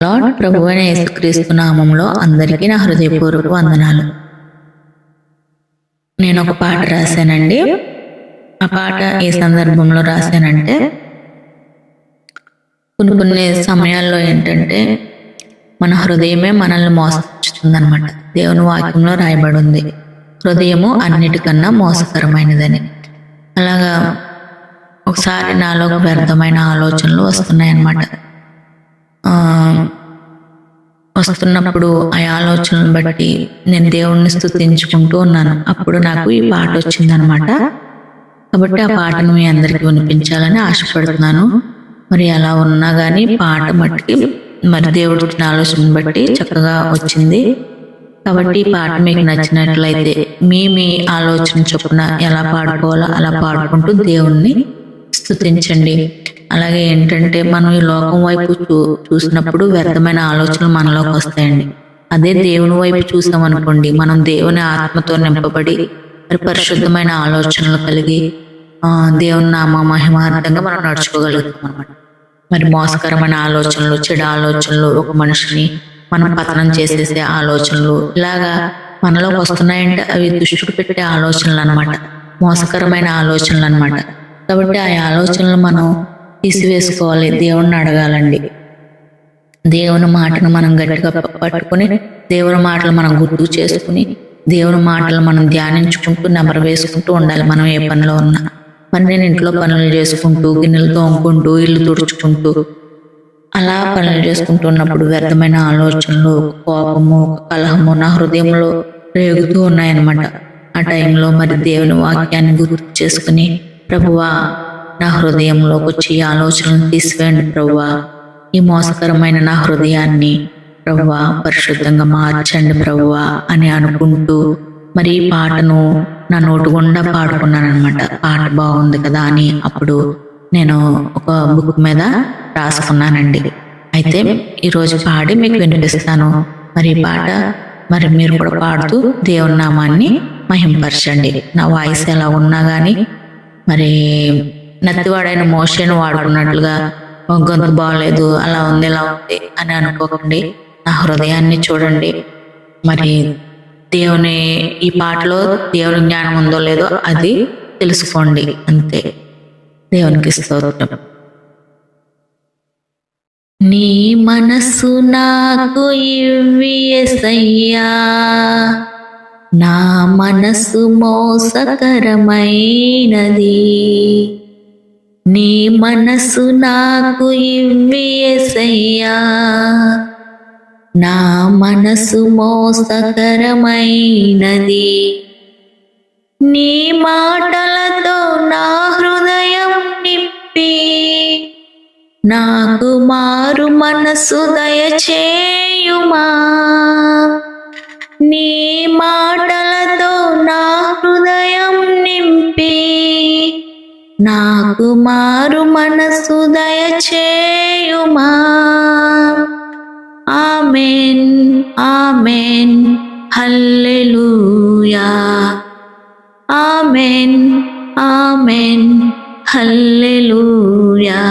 Lord ప్రభు అయిన యేసుక్రీస్తు నామంలో అందరికీ నా హృదయపూర్వక వందనాలు. నేను ఒక పాట రాశానండి. ఆ పాట ఏ సందర్భంలో రాశానంటే, కొన్ని సమయాల్లో ఏంటంటే మన హృదయమే మనల్ని మోసపుచ్చుతుందన్నమాట. దేవుని వాక్యంలో రాయబడి ఉంది, హృదయము అన్నిటికన్నా మోసకరమైనదని. అలాగా ఒకసారి నాలో వ్యర్థమైన ఆలోచనలు వస్తున్నాయన్నమాట. వస్తున్నప్పుడు ఆ ఆలోచనను బట్టి నేను దేవుణ్ణి స్తుతించుకుంటూ ఉన్నాను. అప్పుడు నాకు ఈ పాట వచ్చిందనమాట. కాబట్టి ఆ పాటను మీ అందరికీ వినిపించాలని ఆశపడుతున్నాను. మరి అలా ఉన్నా కానీ పాట మట్టికి మరి దేవుడు ఇచ్చిన ఆలోచనను బట్టి చక్కగా వచ్చింది. కాబట్టి ఈ పాట మీకు నచ్చినట్లయితే మీ ఆలోచన చొప్పున ఎలా పాడుకోవాలో అలా పాడుకుంటూ దేవుణ్ణి స్తుతించండి. అలాగే ఏంటంటే మనం ఈ లోకం వైపు చూసినప్పుడు వ్యర్థమైన ఆలోచనలు మనలోకి వస్తాయండి. అదే దేవుని వైపు చూసామనుకోండి, మనం దేవుని ఆత్మతో నింపబడి మరి పరిశుద్ధమైన ఆలోచనలు కలిగి దేవుని నామ మహిమార్థంగా మనం నడుచుకోగలుగుతాం అన్నమాట. మరి మోసకరమైన ఆలోచనలు, చెడు ఆలోచనలు, ఒక మనిషిని మనం పతనం చేసేసే ఆలోచనలు ఇలాగా మనలోకి వస్తున్నాయంటే అవి దృష్టి పెట్టే ఆలోచనలు అనమాట, మోసకరమైన ఆలోచనలు అనమాట. కాబట్టి ఆ ఆలోచనలు మనం తీసివేసుకోవాలి, దేవుణ్ణి అడగాలండి. దేవుని మాటను మనం గట్టిగా పట్టుకుని, దేవుని మాటలు మనం గుర్తు చేసుకుని, దేవుని మాటలు మనం ధ్యానించుకుంటూ నెమరు వేసుకుంటూ ఉండాలి. మనం ఏ పనిలో ఉన్నా మరి నేను ఇంట్లో పనులు చేసుకుంటూ, గిన్నెలు తోముకుంటూ, ఇల్లు తుడుచుకుంటూ అలా పనులు చేసుకుంటూ ఉన్నప్పుడు వ్యర్థమైన ఆలోచనలు, కోపము, కలహము నా హృదయంలో రేగుతూ ఉన్నాయన్నమాట. ఆ టైంలో మరి దేవుని వాక్యాన్ని గుర్తు చేసుకుని, ప్రభువా నా హృదయంలోకి వచ్చి ఈ ఆలోచనలు తీసివేయండి ప్రభువా, ఈ మోసకరమైన నా హృదయాన్ని ప్రభువా పరిశుద్ధంగా మార్చండి ప్రభువా అని అనుకుంటూ మరి ఈ పాటను నా నోటు గుండా పాడుకున్నాను అనమాట. పాట బాగుంది కదా అని అప్పుడు నేను ఒక బుక్ మీద రాసుకున్నానండి. అయితే ఈరోజు పాడి మీకు వినిపిస్తాను. మరి ఈ పాట మరి మీరు కూడా పాడుతూ దేవుని నామాన్ని మహింపరచండి. నా వాయిస్ ఎలా ఉన్నా కానీ మరి నత్తివాడైన మోషేను వాడుకున్నట్లుగా గొంతు బాగలేదు, అలా ఉంది ఇలా ఉంది అని అనుకోకండి. నా హృదయాన్ని చూడండి. మరి దేవుని ఈ పాటలో దేవుని జ్ఞానం ఉందో లేదో అది తెలుసుకోండి, అంతే. దేవునికి స్తోత్రం. నీ మనసు నాకు ఇవ్వి యేసయ్యా, నా మనసు మోసకరమైనది. నీ మనసు నాకు ఇవ్వి యేసయ్యా, నా మనసు మోసకరమైనది. నీ మాటలతో నా హృదయం నింపి, నాకు మారు మనసు దయచేయుమా. నీ మాటలతో నా హృదయం నింపి, నాకు మారు మనసు దయచేయుమా. ఆమేన్ ఆమేన్ హల్లెలూయా, ఆమేన్ ఆమేన్ హల్లెలూయా.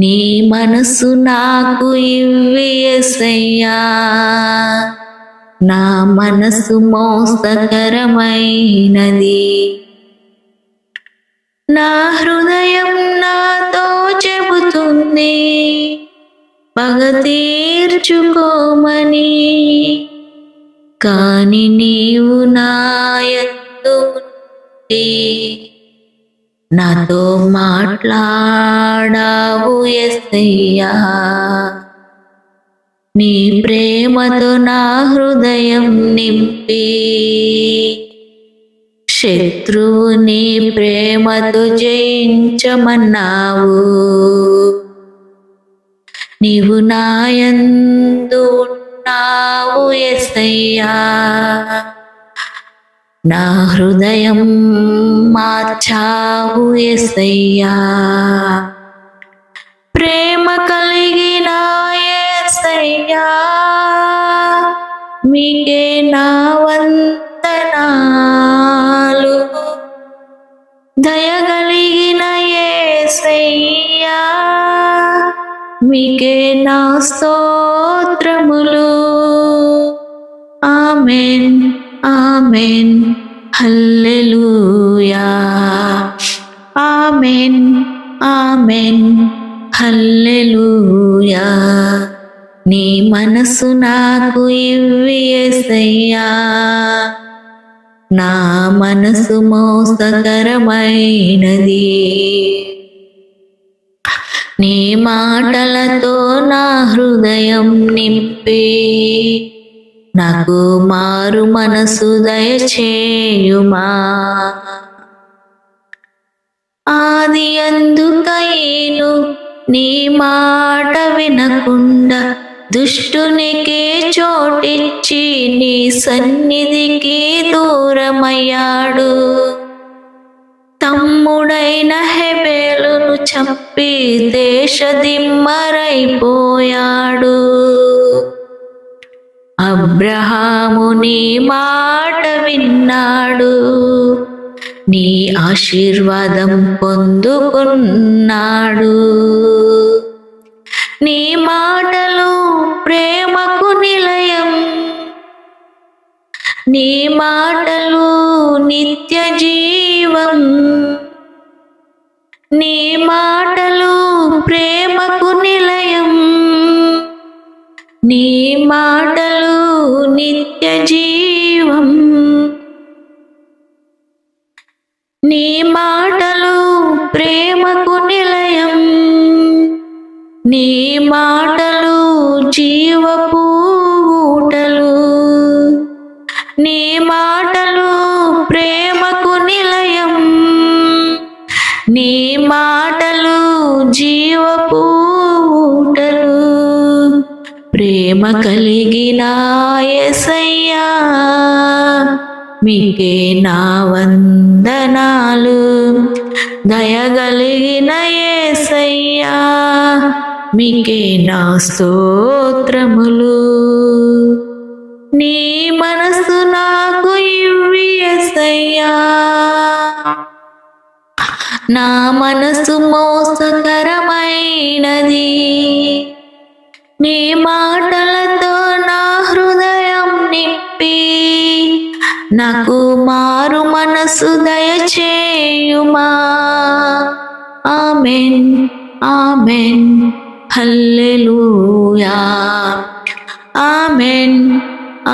నీ మనసు నాకు ఇవ్వి యేసయ్యా, నా మనసు మోసకరమైనది. నా హృదయం నాతో చెబుతుంది పగ తీర్చుకోమని, కాని నీవు నా యందు ఉండి నాతో మాట్లాడావు యేసయ్యా. నీ ప్రేమతో నా హృదయం నింపి, శత్రువుని ప్రేమతో జయించమన్నావు. నీవు నా యందు ఉన్నావు యేసయ్యా, నా హృదయం మార్చావు యేసయ్యా. ప్రేమ కలిగిన యేసయ్యా, మీకే నా వందనాలు. దయగలిగిన యేసయ్యా, మీకే నా స్తోత్రములు. Amen amen hallelujah. Amen amen హల్లెలూయా. నీ మనసు నాకు ఇవ్వి యేసయ్యా, నా మనసు మోసకరమైనది. నీ మాటలతో నా హృదయం నింపి నాకు మారు మనసు దయచేయుమా. ఆది అందుకైను నీ మాట వినకుండా దుష్టునికి చోటిచ్చి నీ సన్నిధికి దూరమయ్యాడు. తమ్ముడైన హెబెలును చంపి దేశదిమ్మరైపోయాడు. అబ్రహాము నీ మాట విన్నాడు, నీ ఆశీర్వాదం పొందుకున్నాడు. నీ మాటలు ప్రేమకు నిలయం, నీ మాటలు నిత్య జీవం. నీ మాటలు ప్రేమకు నిలయం, నీ మాటలు నిత్య జీవం. నీ మాటలు ప్రేమకు నిలయం, నీ మాటలు జీవపు ఊటలు. నీ మాటలు ప్రేమకు నిలయం, నీ మాటలు జీవపు ఊటలు. ప్రేమ కలిగిన యేసయ్యా, మీకే నా వందనాలు. దయగలిగిన యేసయ్యా, మీకే నా స్తోత్రములు. నీ మనసు నాకు ఇవ్వి యేసయ్యా, నా మనసు మోసకరమైనది. నీ మాటలతో నా హృదయం నింపి నాకు మారు మనసు దయచేయుమా. Amen amen hallelujah. Amen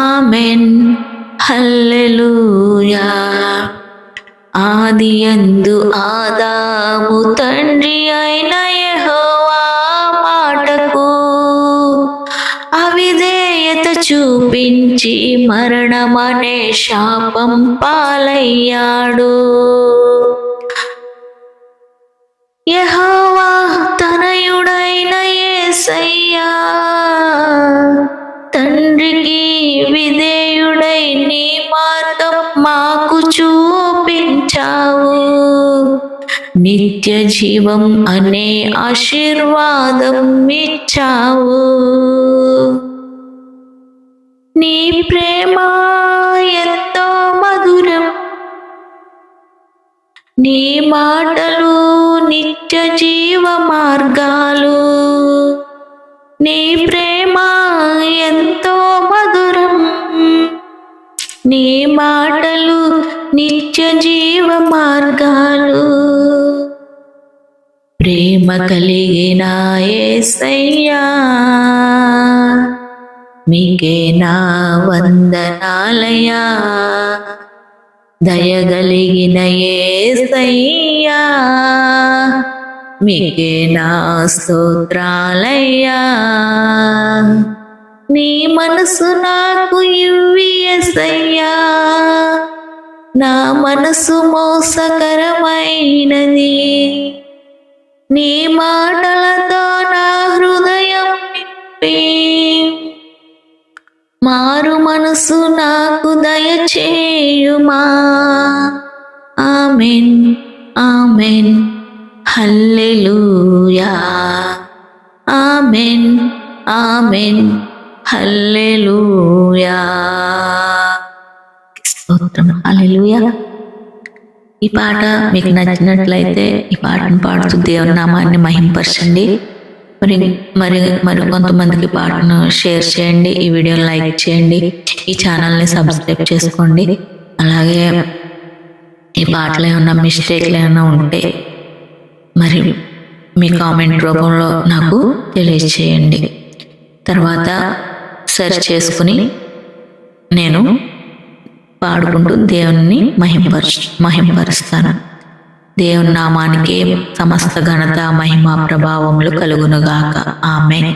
amen hallelujah. ఆదియందు ఆదాము తండ్రి అయిన యెహోవా మాటకు అవిధేయత చూపించి మరణమనే శాపం పాలయ్యాడు. యెహోవా తనయుడైన యేసయ్యా, తండ్రికి విధేయుడై నీ మార్గం మాకు చూపించావు. నిత్య జీవం అనే ఆశీర్వాదం ఇచ్చావు. నీ ప్రేమ ఎంతో మధురం, నీ మాటలు నిత్య జీవ మార్గాలు. నీ ప్రేమ ఎంతో మధురం, నీ మాటలు నిత్య జీవ మార్గాలు. ప్రేమ కలిగిన యేసయ్యా, మీకే నా వందనాలయ్యా. దయగలిగిన యేసయ్యా, మీకే నా స్తోత్రాలయ్యా. నీ మనసు నాకు ఇవ్వి యేసయ్యా, నా మనసు మోసకరమైనది. నీ మాటలతో నా హృదయం నింపి మారు మనసు నాకు దయచేయుమా. Amen amen hallelujah. Amen amen hallelujah. స్తోత్రం. హల్లెలూయా. ఈ పాట మీకు నచ్చినట్లయితే ఈ పాటను పాడుతూ దేవుని నామాన్ని మహింపరచండి. మరి మరి మరి కొంతమందికి పాటను షేర్ చేయండి, ఈ వీడియోని లైక్ చేయండి, ఈ ఛానల్ని సబ్స్క్రైబ్ చేసుకోండి. అలాగే ఈ పాటలో ఏమైనా మిస్టేక్లు ఏమైనా ఉంటే మరి మీ కామెంట్ రూపంలో నాకు తెలియజేయండి. తర్వాత సెర్చ్ చేసుకుని నేను పాడుకుంటూ దేవుని మహింపరుస్తాను. దేవుని నామానికి సమస్త ఘనత మహిమ ప్రభావములు కలుగునుగాక. ఆమేన్.